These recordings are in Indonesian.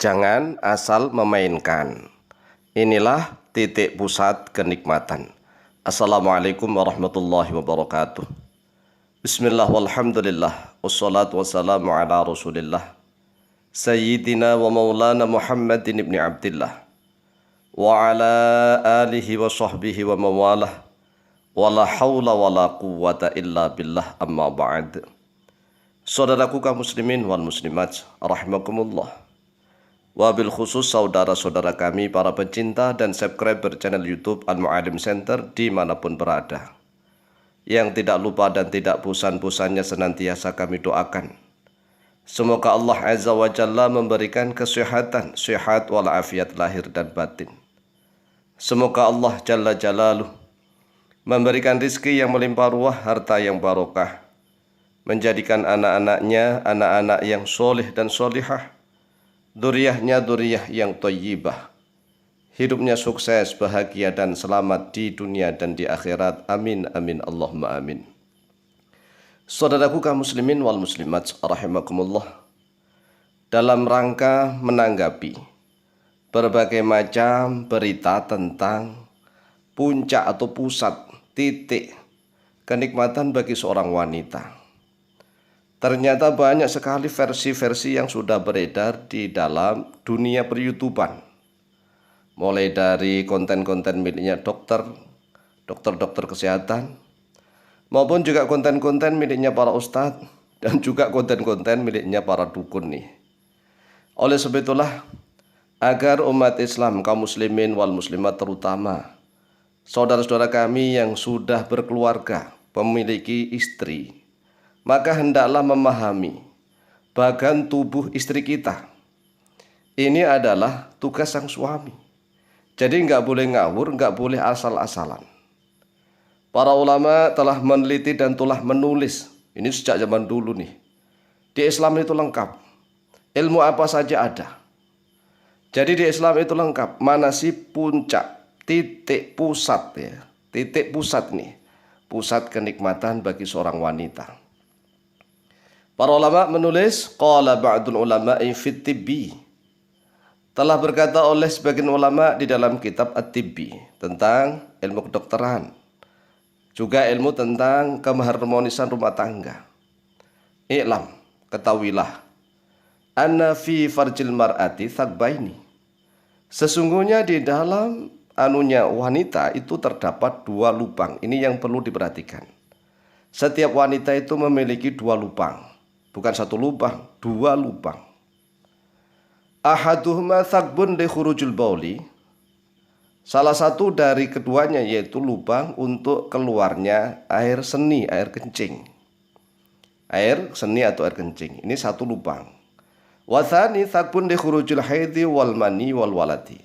Jangan asal memainkan. Inilah titik pusat kenikmatan. Assalamualaikum warahmatullahi wabarakatuh. Bismillah walhamdulillah. Wassalatu wassalamu ala rasulillah. Sayyidina wa maulana Muhammadin ibni Abdillah. Wa ala alihi wa sahbihi wa mawalah. Wa la hawla wa la quwwata illa billah amma ba'd. Saudaraku kaum muslimin wal muslimat, rahimakumullah. Wabil khusus saudara-saudara kami para pencinta dan subscriber channel YouTube Al-Mu'alim Center dimanapun berada, yang tidak lupa dan tidak bosan-bosannya senantiasa kami doakan, semoga Allah Azza wa Jalla memberikan kesehatan, sehat walafiat lahir dan batin. Semoga Allah Jalla Jalaluh memberikan rizki yang melimpah ruah, harta yang barokah, menjadikan anak-anaknya anak-anak yang soleh dan solihah, duriyahnya duriyah yang thayyibah, hidupnya sukses, bahagia dan selamat di dunia dan di akhirat. Amin amin Allahumma amin. Saudaraku kaum muslimin wal muslimat rahimakumullah, dalam rangka menanggapi berbagai macam berita tentang puncak atau pusat titik kenikmatan bagi seorang wanita, ternyata banyak sekali versi-versi yang sudah beredar di dalam dunia per-YouTubean. Mulai dari konten-konten miliknya dokter kesehatan, maupun juga konten-konten miliknya para ustadz, dan juga konten-konten miliknya para dukun nih. Oleh sebab itulah, agar umat Islam, kaum muslimin wal muslimat, terutama saudara-saudara kami yang sudah berkeluarga, memiliki istri, maka hendaklah memahami bagian tubuh istri kita. Ini adalah tugas sang suami. Jadi nggak boleh ngawur, nggak boleh asal-asalan. Para ulama telah meneliti dan telah menulis, ini sejak zaman dulu nih. Di Islam itu lengkap. Ilmu apa saja ada. Jadi di Islam itu lengkap. Mana sih puncak, titik pusat ya. Titik pusat nih. Pusat kenikmatan bagi seorang wanita. Para ulama menulis, qala ba'dul ulama'i fit tibbi, telah berkata oleh sebagian ulama di dalam kitab At-Tibbi tentang ilmu kedokteran, juga ilmu tentang keharmonisan rumah tangga. I'lam, ketahuilah, anna fi farjil mar'ati thaqbaini, sesungguhnya di dalam anunya wanita itu terdapat dua lubang. Ini yang perlu diperhatikan. Setiap wanita itu memiliki dua lubang. Bukan satu lubang, dua lubang. Ahaduhuma thaqbun li khurujul bauli, salah satu dari keduanya yaitu lubang untuk keluarnya air seni, air kencing. Air seni atau air kencing, ini satu lubang. Wa tsani thaqbun li khurujul haidhi wal mani wal waladi,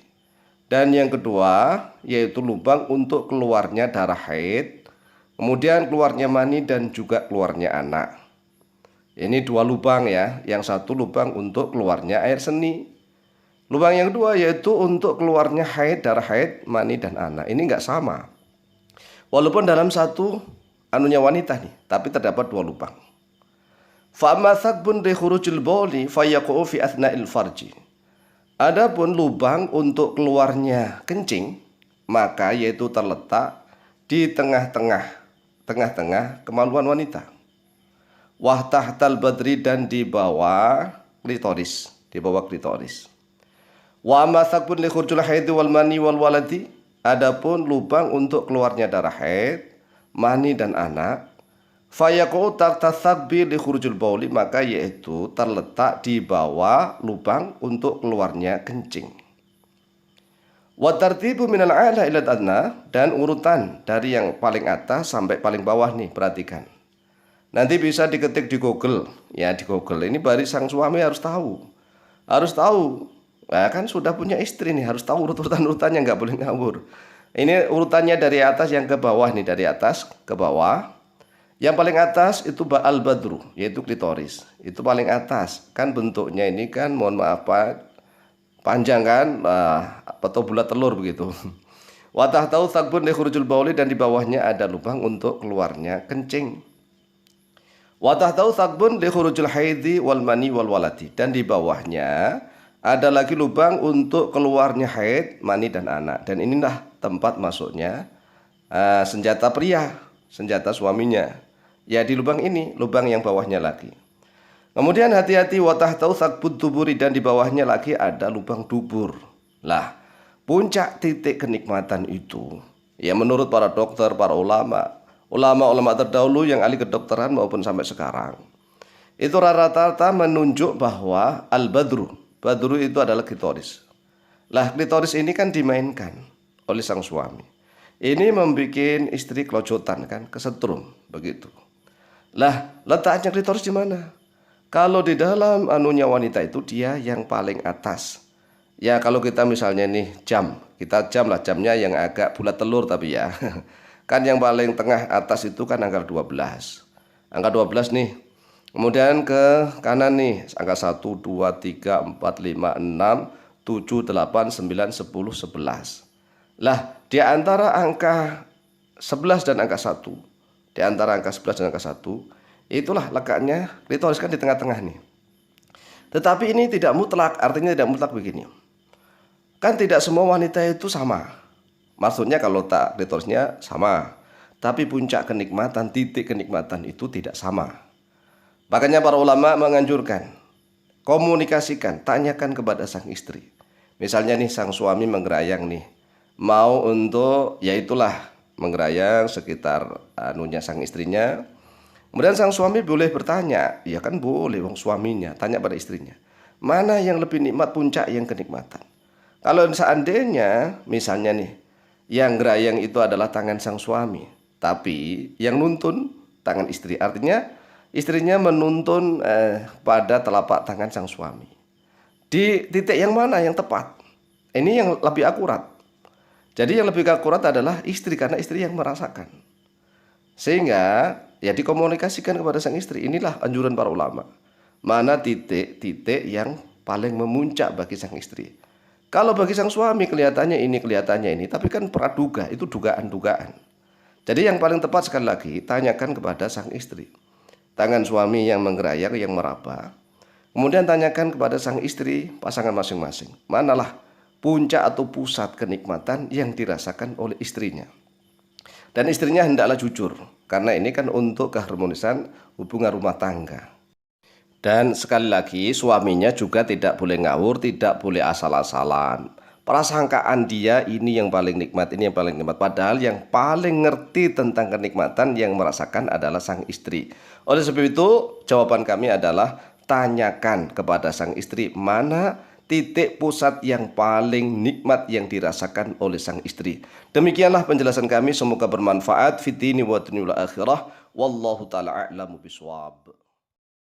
dan yang kedua yaitu lubang untuk keluarnya darah haid, kemudian keluarnya mani dan juga keluarnya anak. Ini dua lubang ya. Yang satu lubang untuk keluarnya air seni. Lubang yang kedua yaitu untuk keluarnya haid, darah haid, mani dan anak. Ini enggak sama. Walaupun dalam satu anunya wanita nih, tapi terdapat dua lubang. Fa amma thaqbun li khurujil bauli fayaqa'u fi athna'il farji. Adapun lubang untuk keluarnya kencing, maka yaitu terletak di tengah-tengah kemaluan wanita. Wah tahtal badri, dan di bawah klitoris, di bawah klitoris. Wa amma thaqbun li khurujul haidhi wal mani wal waladi, adapun lubang untuk keluarnya darah haid, mani dan anak, fayaqu tahta thaqbi li khurujul bauli, maka yaitu terletak di bawah lubang untuk keluarnya kencing. Wa tartibu minal a'la ila adna, dan urutan dari yang paling atas sampai paling bawah nih, perhatikan. Nanti bisa diketik di Google, ya di Google. Ini bari sang suami harus tahu. Nah, kan sudah punya istri nih, harus tahu urutan-urutannya, nggak boleh ngawur. Ini urutannya dari atas yang ke bawah nih, dari atas ke bawah. Yang paling atas itu ba'al badru, yaitu klitoris. Itu paling atas. Kan bentuknya ini kan, mohon maaf Pak, panjang kan, atau bulat telur begitu. Wa tahtau thaqbun li khurujul bauli, dan di bawahnya ada lubang untuk keluarnya kencing. Wa tahtau thaqbun li khurujul haidhi wal mani wal waladi, dan di bawahnya Ada lagi lubang untuk keluarnya haid, mani dan anak. Dan inilah tempat masuknya senjata pria, senjata suaminya. Ya di lubang ini, lubang yang bawahnya lagi. Kemudian hati-hati watah tahu sakbut duburi, dan di bawahnya lagi ada lubang dubur. Lah, puncak titik kenikmatan itu, ya menurut para dokter, para ulama terdahulu yang ahli kedokteran maupun sampai sekarang, itu rata-rata menunjuk bahwa Badru itu adalah klitoris. Lah, klitoris ini kan dimainkan oleh sang suami. Ini membuat istri kelojotan kan, kesetrum begitu. Lah, letaknya klitoris di mana? Kalau di dalam anunya wanita itu dia yang paling atas. Ya kalau kita misalnya nih kita jam lah, jamnya yang agak bulat telur tapi ya. Kan yang paling tengah atas itu kan angka 12. Angka 12 nih. Kemudian ke kanan nih, angka 1, 2, 3, 4, 5, 6, 7, 8, 9, 10, 11. Lah, di antara angka 11 dan angka 1, di antara angka 11 dan angka 1, itulah letaknya klitoris kan di tengah-tengah nih. Tetapi ini tidak mutlak, artinya tidak mutlak begini. Kan tidak semua wanita itu sama. Maksudnya kalau tak klitorisnya sama, tapi puncak kenikmatan, titik kenikmatan itu tidak sama. Makanya para ulama menganjurkan, komunikasikan, tanyakan kepada sang istri. Misalnya nih sang suami menggerayang nih, mau untuk ya itulah menggerayang sekitar anunya sang istrinya. Kemudian sang suami boleh bertanya, ya kan boleh wong suaminya, tanya pada istrinya, mana yang lebih nikmat puncak yang kenikmatan. Kalau seandainya misalnya nih, yang gerayang itu adalah tangan sang suami, tapi yang nuntun tangan istri, artinya istrinya menuntun pada telapak tangan sang suami. Di titik yang mana yang tepat? Ini yang lebih akurat. Jadi yang lebih akurat adalah istri, karena istri yang merasakan. Sehingga ya dikomunikasikan kepada sang istri. Inilah anjuran para ulama. Mana titik-titik yang paling memuncak bagi sang istri. Kalau bagi sang suami kelihatannya ini, tapi kan praduga, itu dugaan-dugaan. Jadi yang paling tepat sekali lagi, tanyakan kepada sang istri. Tangan suami yang menggerayang, yang meraba. Kemudian tanyakan kepada sang istri, pasangan masing-masing, manalah puncak atau pusat kenikmatan yang dirasakan oleh istrinya. Dan istrinya hendaklah jujur, karena ini kan untuk keharmonisan hubungan rumah tangga. Dan sekali lagi, suaminya juga tidak boleh ngawur, tidak boleh asal-asalan. Prasangkaan dia ini yang paling nikmat, ini yang paling nikmat. Padahal yang paling ngerti tentang kenikmatan yang merasakan adalah sang istri. Oleh sebab itu, jawaban kami adalah tanyakan kepada sang istri mana titik pusat yang paling nikmat yang dirasakan oleh sang istri. Demikianlah penjelasan kami, semoga bermanfaat. Fid dini wa dunyal akhirah. Wallahu ta'ala a'lamu bishawab.